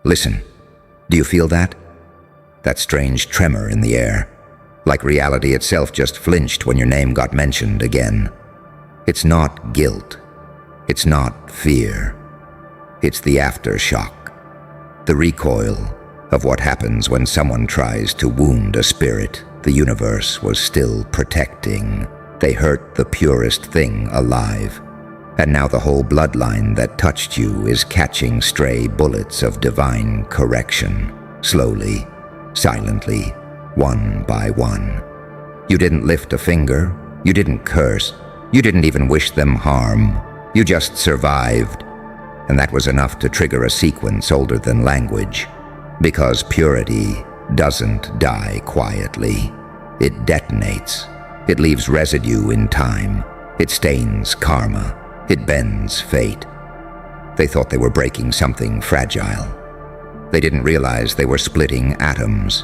Listen, do you feel that? That strange tremor in the air, like reality itself just flinched when your name got mentioned again. It's not guilt. It's not fear. It's the aftershock, the recoil of what happens when someone tries to wound a spirit the universe was still protecting. They hurt the purest thing alive. And now the whole bloodline that touched you is catching stray bullets of divine correction, slowly, silently, one by one. You didn't lift a finger, you didn't curse, you didn't even wish them harm. You just survived. And that was enough to trigger a sequence older than language. Because purity doesn't die quietly. It detonates. It leaves residue in time. It stains karma. It bends fate. They thought they were breaking something fragile. They didn't realize they were splitting atoms.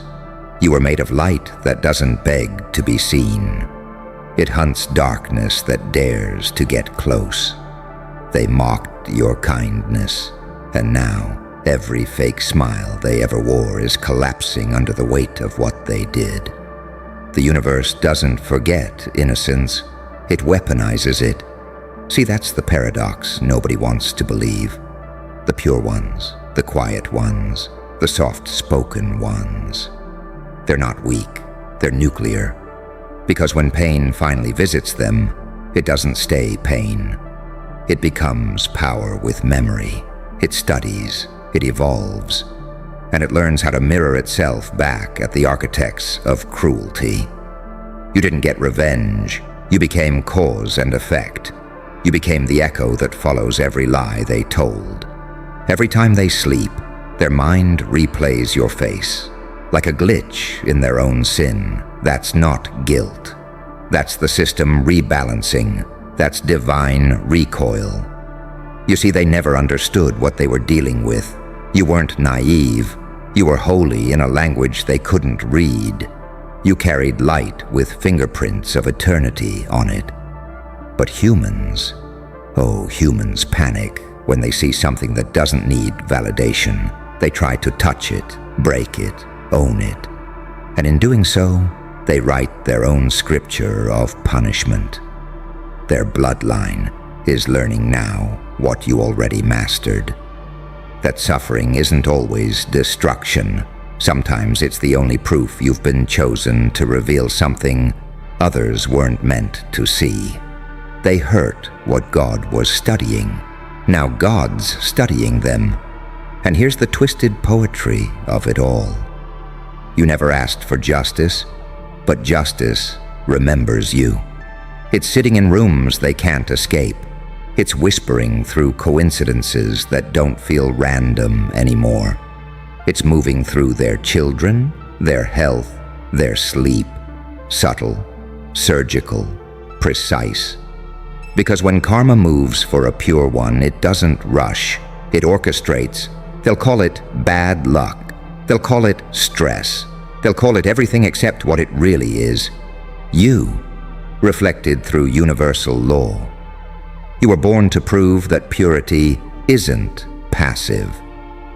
You were made of light that doesn't beg to be seen. It hunts darkness that dares to get close. They mocked your kindness, and now every fake smile they ever wore is collapsing under the weight of what they did. The universe doesn't forget innocence. It weaponizes it. See, that's the paradox nobody wants to believe. The pure ones, the quiet ones, the soft-spoken ones. They're not weak, they're nuclear. Because when pain finally visits them, it doesn't stay pain. It becomes power with memory. It studies, it evolves, and it learns how to mirror itself back at the architects of cruelty. You didn't get revenge, you became cause and effect. You became the echo that follows every lie they told. Every time they sleep, their mind replays your face. Like a glitch in their own sin. That's not guilt. That's the system rebalancing. That's divine recoil. You see, they never understood what they were dealing with. You weren't naive. You were holy in a language they couldn't read. You carried light with fingerprints of eternity on it. But humans, humans panic when they see something that doesn't need validation. They try to touch it, break it, own it. And in doing so, they write their own scripture of punishment. Their bloodline is learning now what you already mastered. That suffering isn't always destruction. Sometimes it's the only proof you've been chosen to reveal something others weren't meant to see. They hurt what God was studying. Now God's studying them. And here's the twisted poetry of it all. You never asked for justice, but justice remembers you. It's sitting in rooms they can't escape. It's whispering through coincidences that don't feel random anymore. It's moving through their children, their health, their sleep. Subtle, surgical, precise. Because when karma moves for a pure one, it doesn't rush. It orchestrates. They'll call it bad luck. They'll call it stress. They'll call it everything except what it really is. You, reflected through universal law. You were born to prove that purity isn't passive.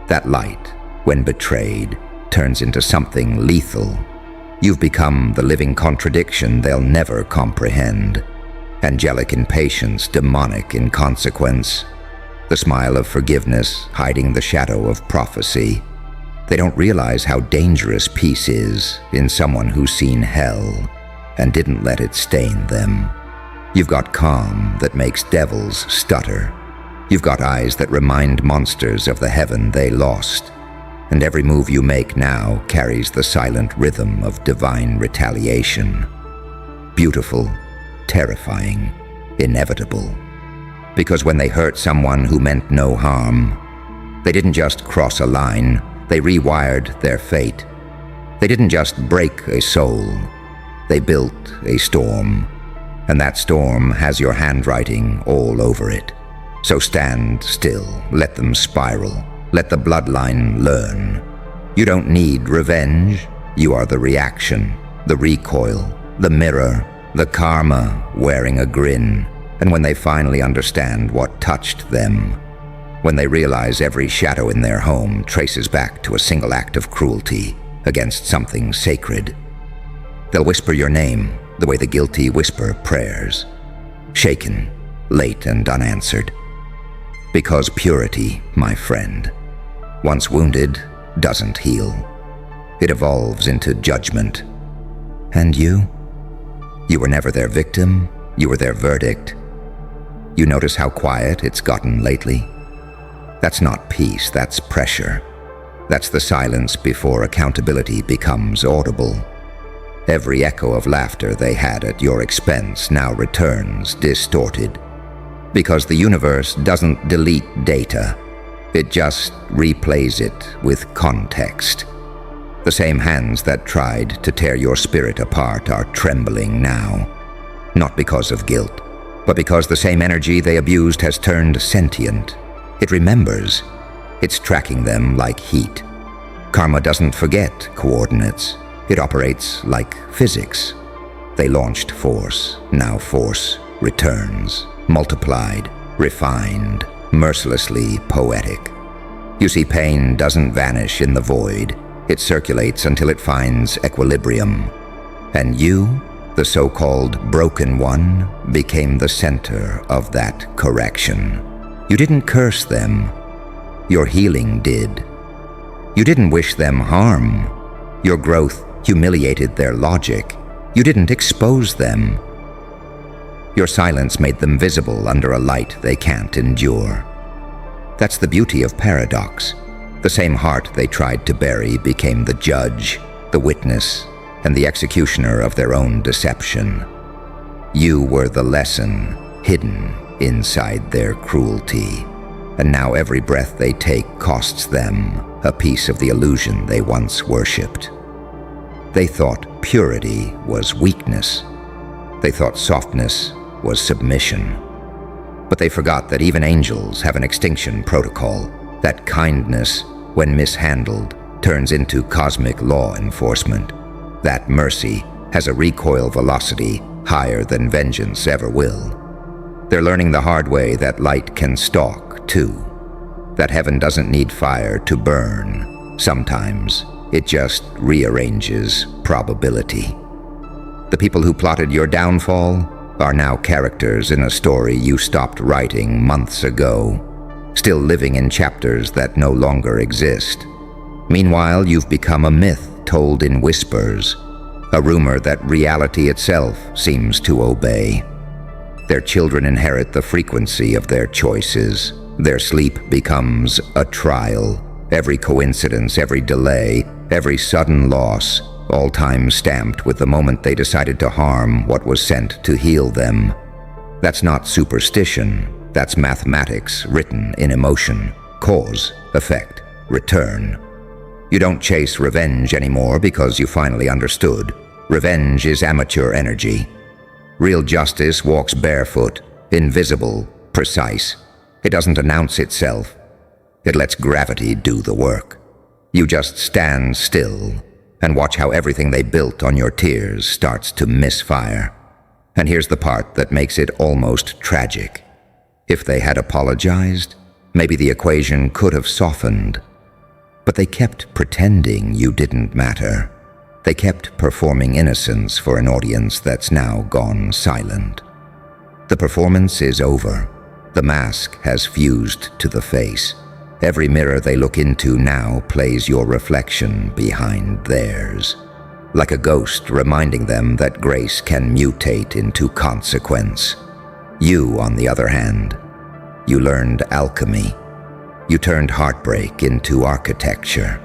That light, when betrayed, turns into something lethal. You've become the living contradiction they'll never comprehend. Angelic in patience, demonic in consequence. The smile of forgiveness hiding the shadow of prophecy. They don't realize how dangerous peace is in someone who's seen hell and didn't let it stain them. You've got calm that makes devils stutter. You've got eyes that remind monsters of the heaven they lost. And every move you make now carries the silent rhythm of divine retaliation. Beautiful, terrifying, inevitable. Because when they hurt someone who meant no harm, they didn't just cross a line, they rewired their fate. They didn't just break a soul, they built a storm. And that storm has your handwriting all over it. So stand still, let them spiral, let the bloodline learn. You don't need revenge, you are the reaction, the recoil, the mirror, the karma wearing a grin. And when they finally understand what touched them, when they realize every shadow in their home traces back to a single act of cruelty against something sacred. They'll whisper your name the way the guilty whisper prayers, shaken, late and unanswered. Because purity, my friend, once wounded, doesn't heal. It evolves into judgment. And you? You were never their victim, you were their verdict. You notice how quiet it's gotten lately? That's not peace, that's pressure. That's the silence before accountability becomes audible. Every echo of laughter they had at your expense now returns distorted. Because the universe doesn't delete data, it just replays it with context. The same hands that tried to tear your spirit apart are trembling now. Not because of guilt, but because the same energy they abused has turned sentient. It remembers. It's tracking them like heat. Karma doesn't forget coordinates. It operates like physics. They launched force. Now force returns, multiplied, refined, mercilessly poetic. You see, pain doesn't vanish in the void. It circulates until it finds equilibrium. And you, the so-called broken one, became the center of that correction. You didn't curse them. Your healing did. You didn't wish them harm. Your growth humiliated their logic. You didn't expose them. Your silence made them visible under a light they can't endure. That's the beauty of paradox. The same heart they tried to bury became the judge, the witness, and the executioner of their own deception. You were the lesson hidden inside their cruelty, and now every breath they take costs them a piece of the illusion they once worshipped. They thought purity was weakness. They thought softness was submission. But they forgot that even angels have an extinction protocol, that kindness, when mishandled, turns into cosmic law enforcement, that mercy has a recoil velocity higher than vengeance ever will. They're learning the hard way that light can stalk, too. That heaven doesn't need fire to burn. Sometimes it just rearranges probability. The people who plotted your downfall are now characters in a story you stopped writing months ago, still living in chapters that no longer exist. Meanwhile, you've become a myth told in whispers, a rumor that reality itself seems to obey. Their children inherit the frequency of their choices. Their sleep becomes a trial. Every coincidence, every delay, every sudden loss, all time stamped with the moment they decided to harm what was sent to heal them. That's not superstition. That's mathematics written in emotion. Cause, effect, return. You don't chase revenge anymore because you finally understood. Revenge is amateur energy. Real justice walks barefoot, invisible, precise. It doesn't announce itself. It lets gravity do the work. You just stand still and watch how everything they built on your tears starts to misfire. And here's the part that makes it almost tragic. If they had apologized, maybe the equation could have softened. But they kept pretending you didn't matter. They kept performing innocence for an audience that's now gone silent. The performance is over. The mask has fused to the face. Every mirror they look into now plays your reflection behind theirs, like a ghost reminding them that grace can mutate into consequence. You, on the other hand, you learned alchemy. You turned heartbreak into architecture.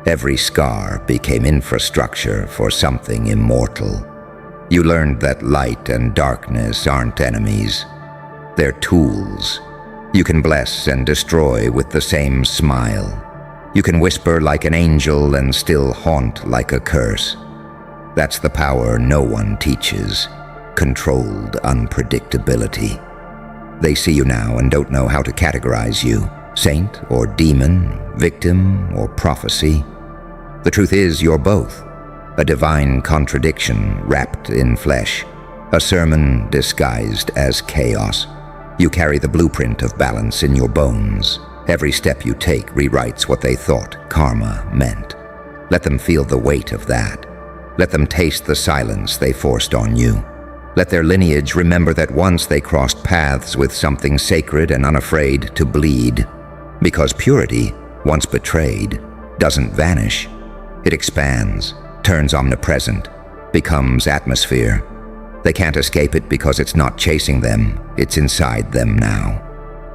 Every scar became infrastructure for something immortal. You learned that light and darkness aren't enemies. They're tools. You can bless and destroy with the same smile. You can whisper like an angel and still haunt like a curse. That's the power no one teaches. Controlled unpredictability. They see you now and don't know how to categorize you. Saint or demon, victim or prophecy. The truth is, you're both. A divine contradiction wrapped in flesh. A sermon disguised as chaos. You carry the blueprint of balance in your bones. Every step you take rewrites what they thought karma meant. Let them feel the weight of that. Let them taste the silence they forced on you. Let their lineage remember that once they crossed paths with something sacred and unafraid to bleed. Because purity, once betrayed, doesn't vanish. It expands, turns omnipresent, becomes atmosphere. They can't escape it because it's not chasing them, it's inside them now.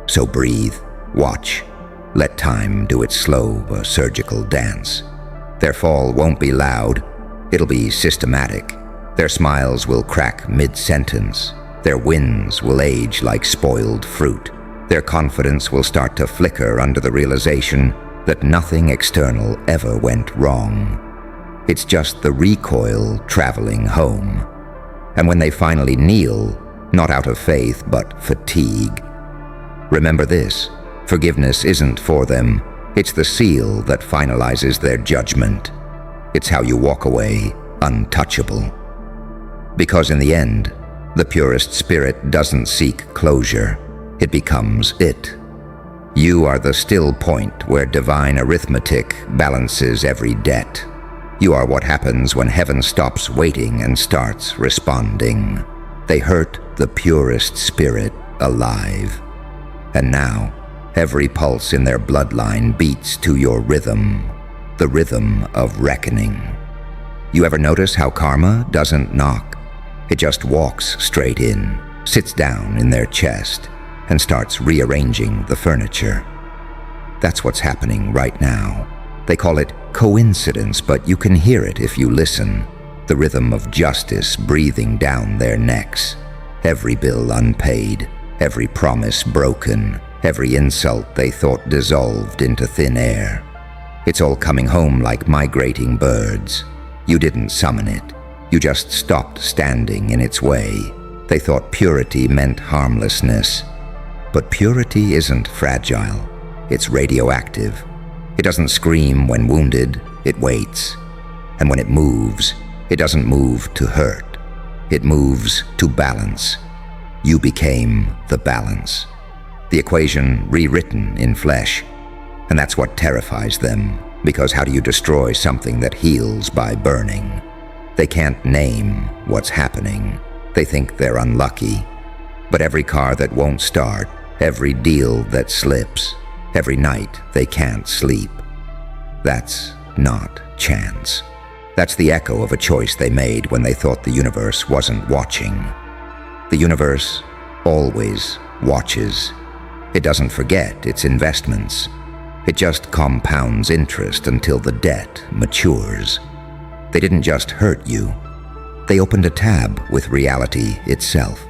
So breathe, watch, let time do its slow but surgical dance. Their fall won't be loud, it'll be systematic. Their smiles will crack mid-sentence. Their wins will age like spoiled fruit. Their confidence will start to flicker under the realization that nothing external ever went wrong. It's just the recoil traveling home. And when they finally kneel, not out of faith but fatigue, remember this: forgiveness isn't for them. It's the seal that finalizes their judgment. It's how you walk away untouchable. Because in the end, the purest spirit doesn't seek closure. It becomes it. You are the still point where divine arithmetic balances every debt. You are what happens when heaven stops waiting and starts responding. They hurt the purest spirit alive. And now, every pulse in their bloodline beats to your rhythm, the rhythm of reckoning. You ever notice how karma doesn't knock? It just walks straight in, sits down in their chest, and starts rearranging the furniture. That's what's happening right now. They call it coincidence, but you can hear it if you listen. The rhythm of justice breathing down their necks. Every bill unpaid, every promise broken, every insult they thought dissolved into thin air. It's all coming home like migrating birds. You didn't summon it. You just stopped standing in its way. They thought purity meant harmlessness. But purity isn't fragile. It's radioactive. It doesn't scream when wounded, it waits. And when it moves, it doesn't move to hurt. It moves to balance. You became the balance. The equation rewritten in flesh. And that's what terrifies them, because how do you destroy something that heals by burning? They can't name what's happening. They think they're unlucky. But every car that won't start, every deal that slips, every night they can't sleep, that's not chance. That's the echo of a choice they made when they thought the universe wasn't watching. The universe always watches. It doesn't forget its investments. It just compounds interest until the debt matures. They didn't just hurt you. They opened a tab with reality itself.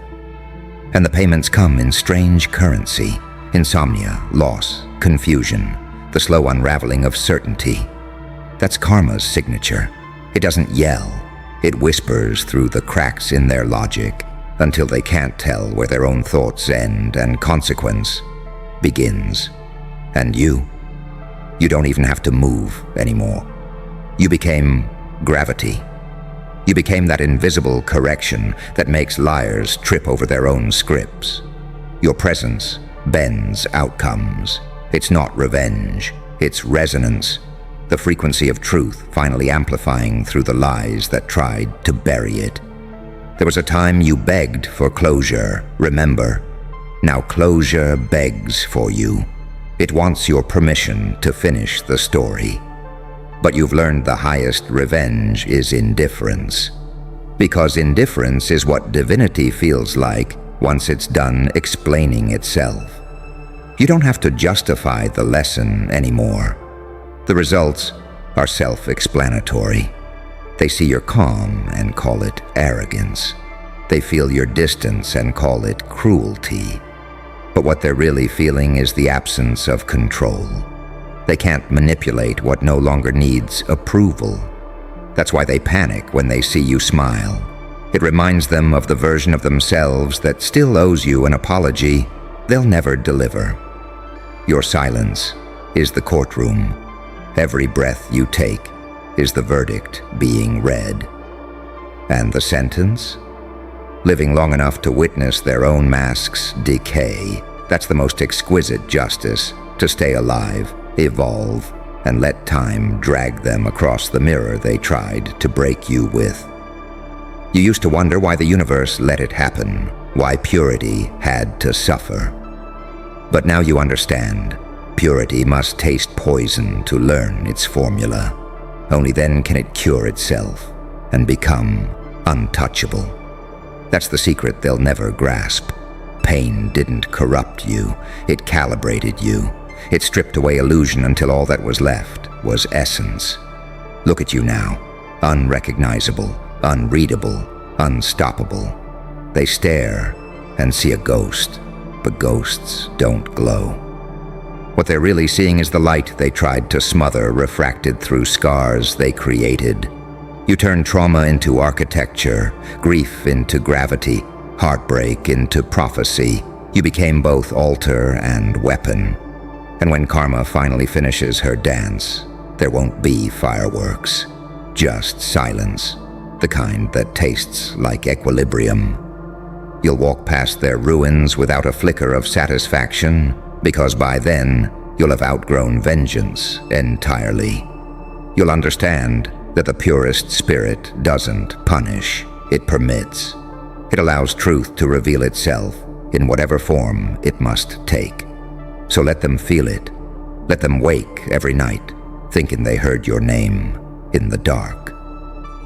And the payments come in strange currency: insomnia, loss, confusion, the slow unraveling of certainty. That's karma's signature. It doesn't yell. It whispers through the cracks in their logic until they can't tell where their own thoughts end and consequence begins. And you don't even have to move anymore. You became gravity. You became that invisible correction that makes liars trip over their own scripts. Your presence bends outcomes. It's not revenge, it's resonance. The frequency of truth finally amplifying through the lies that tried to bury it. There was a time you begged for closure, remember? Now closure begs for you. It wants your permission to finish the story. But you've learned the highest revenge is indifference. Because indifference is what divinity feels like once it's done explaining itself. You don't have to justify the lesson anymore. The results are self-explanatory. They see your calm and call it arrogance. They feel your distance and call it cruelty. But what they're really feeling is the absence of control. They can't manipulate what no longer needs approval. That's why they panic when they see you smile. It reminds them of the version of themselves that still owes you an apology they'll never deliver. Your silence is the courtroom. Every breath you take is the verdict being read. And the sentence? Living long enough to witness their own masks decay. That's the most exquisite justice, to stay alive, evolve, and let time drag them across the mirror they tried to break you with. You used to wonder why the universe let it happen, why purity had to suffer. But now you understand. Purity must taste poison to learn its formula. Only then can it cure itself and become untouchable. That's the secret they'll never grasp. Pain didn't corrupt you, it calibrated you. It stripped away illusion until all that was left was essence. Look at you now, unrecognizable, unreadable, unstoppable. They stare and see a ghost, but ghosts don't glow. What they're really seeing is the light they tried to smother, refracted through scars they created. You turned trauma into architecture, grief into gravity, heartbreak into prophecy. You became both altar and weapon. And when karma finally finishes her dance, there won't be fireworks, just silence, the kind that tastes like equilibrium. You'll walk past their ruins without a flicker of satisfaction, because by then, you'll have outgrown vengeance entirely. You'll understand that the purest spirit doesn't punish, it permits. It allows truth to reveal itself in whatever form it must take. So let them feel it. Let them wake every night, thinking they heard your name in the dark.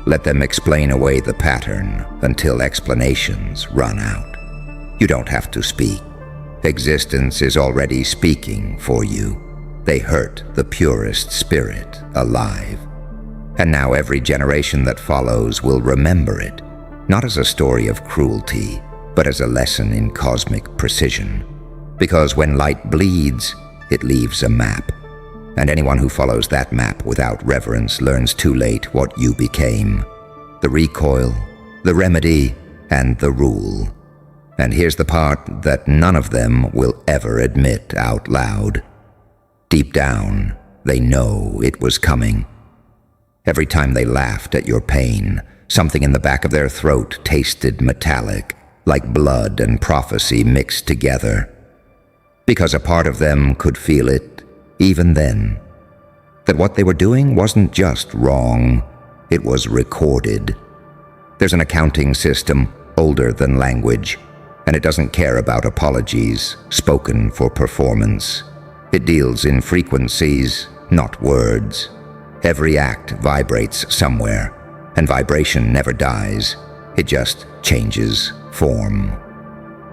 Let them explain away the pattern until explanations run out. You don't have to speak. Existence is already speaking for you. They hurt the purest spirit alive. And now every generation that follows will remember it, not as a story of cruelty, but as a lesson in cosmic precision. Because when light bleeds, it leaves a map. And anyone who follows that map without reverence learns too late what you became. The recoil, the remedy, and the rule. And here's the part that none of them will ever admit out loud. Deep down, they know it was coming. Every time they laughed at your pain, something in the back of their throat tasted metallic, like blood and prophecy mixed together. Because a part of them could feel it, even then. That what they were doing wasn't just wrong, it was recorded. There's an accounting system older than language, and it doesn't care about apologies spoken for performance. It deals in frequencies, not words. Every act vibrates somewhere, and vibration never dies. It just changes form.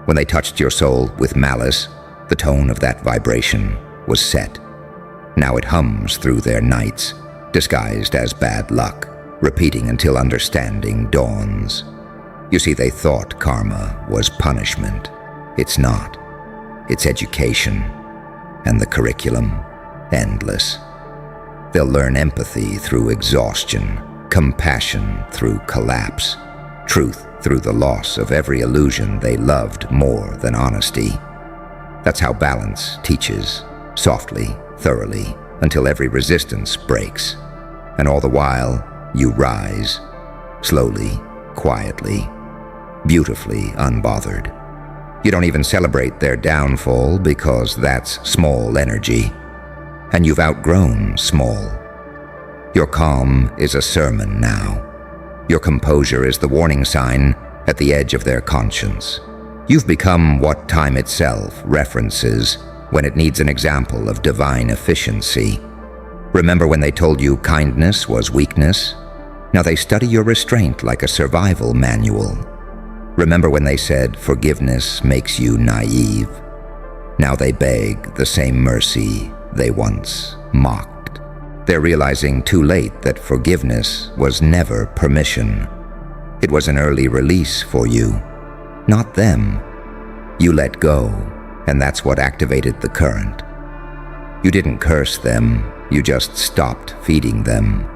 When they touched your soul with malice, the tone of that vibration was set. Now it hums through their nights, disguised as bad luck, repeating until understanding dawns. You see, they thought karma was punishment. It's not. It's education. And the curriculum, endless. They'll learn empathy through exhaustion, compassion through collapse, truth through the loss of every illusion they loved more than honesty. That's how balance teaches, softly, thoroughly, until every resistance breaks. And all the while, you rise, slowly, quietly, beautifully unbothered. You don't even celebrate their downfall because that's small energy. And you've outgrown small. Your calm is a sermon now. Your composure is the warning sign at the edge of their conscience. You've become what time itself references when it needs an example of divine efficiency. Remember when they told you kindness was weakness? Now they study your restraint like a survival manual. Remember when they said forgiveness makes you naive? Now they beg the same mercy they once mocked. They're realizing too late that forgiveness was never permission. It was an early release for you, not them. You let go, and that's what activated the current. You didn't curse them, you just stopped feeding them.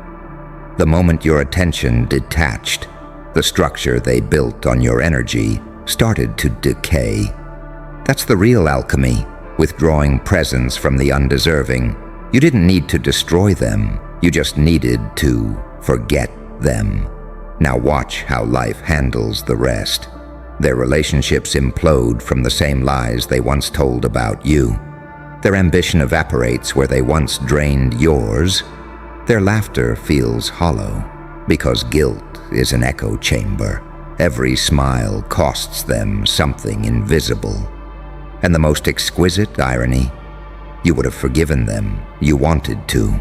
The moment your attention detached, the structure they built on your energy started to decay. That's the real alchemy, withdrawing presence from the undeserving. You didn't need to destroy them, you just needed to forget them. Now watch how life handles the rest. Their relationships implode from the same lies they once told about you. Their ambition evaporates where they once drained yours. Their laughter feels hollow because guilt is an echo chamber. Every smile costs them something invisible. And the most exquisite irony, you would have forgiven them, you wanted to.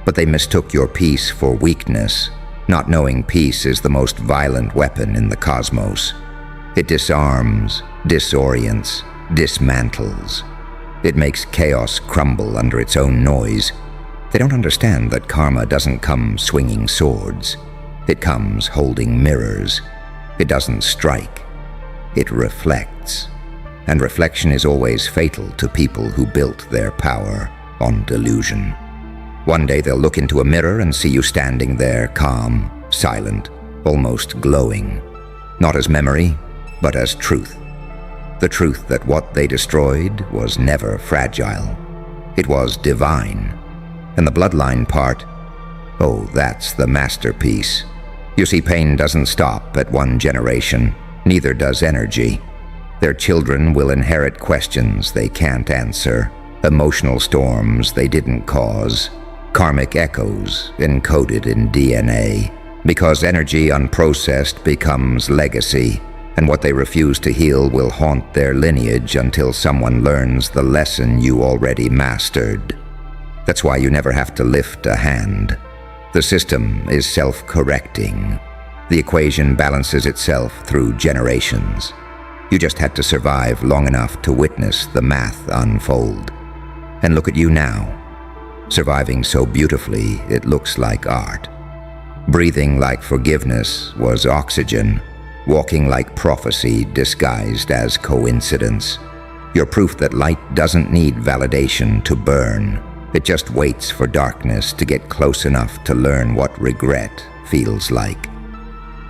But they mistook your peace for weakness, not knowing peace is the most violent weapon in the cosmos. It disarms, disorients, dismantles. It makes chaos crumble under its own noise. They don't understand that karma doesn't come swinging swords. It comes holding mirrors. It doesn't strike. It reflects. And reflection is always fatal to people who built their power on delusion. One day they'll look into a mirror and see you standing there, calm, silent, almost glowing. Not as memory, but as truth. The truth that what they destroyed was never fragile. It was divine. And the bloodline part, oh, that's the masterpiece. You see, pain doesn't stop at one generation, neither does energy. Their children will inherit questions they can't answer, emotional storms they didn't cause, karmic echoes encoded in DNA, because energy unprocessed becomes legacy, and what they refuse to heal will haunt their lineage until someone learns the lesson you already mastered. That's why you never have to lift a hand. The system is self-correcting. The equation balances itself through generations. You just had to survive long enough to witness the math unfold. And look at you now, surviving so beautifully it looks like art. Breathing like forgiveness was oxygen, walking like prophecy disguised as coincidence. You're proof that light doesn't need validation to burn. It just waits for darkness to get close enough to learn what regret feels like.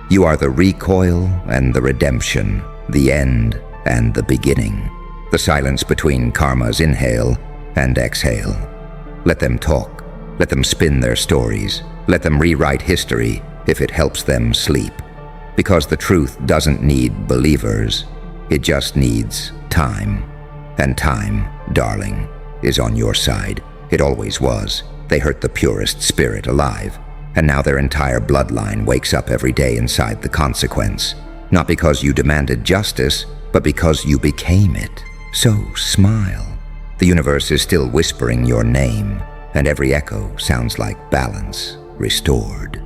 You are the recoil and the redemption, the end and the beginning, the silence between karma's inhale and exhale. Let them talk, let them spin their stories, let them rewrite history if it helps them sleep. Because the truth doesn't need believers, it just needs time. And time, darling, is on your side. It always was. They hurt the purest spirit alive, and now their entire bloodline wakes up every day inside the consequence. Not because you demanded justice, but because you became it. So smile. The universe is still whispering your name, and every echo sounds like balance restored.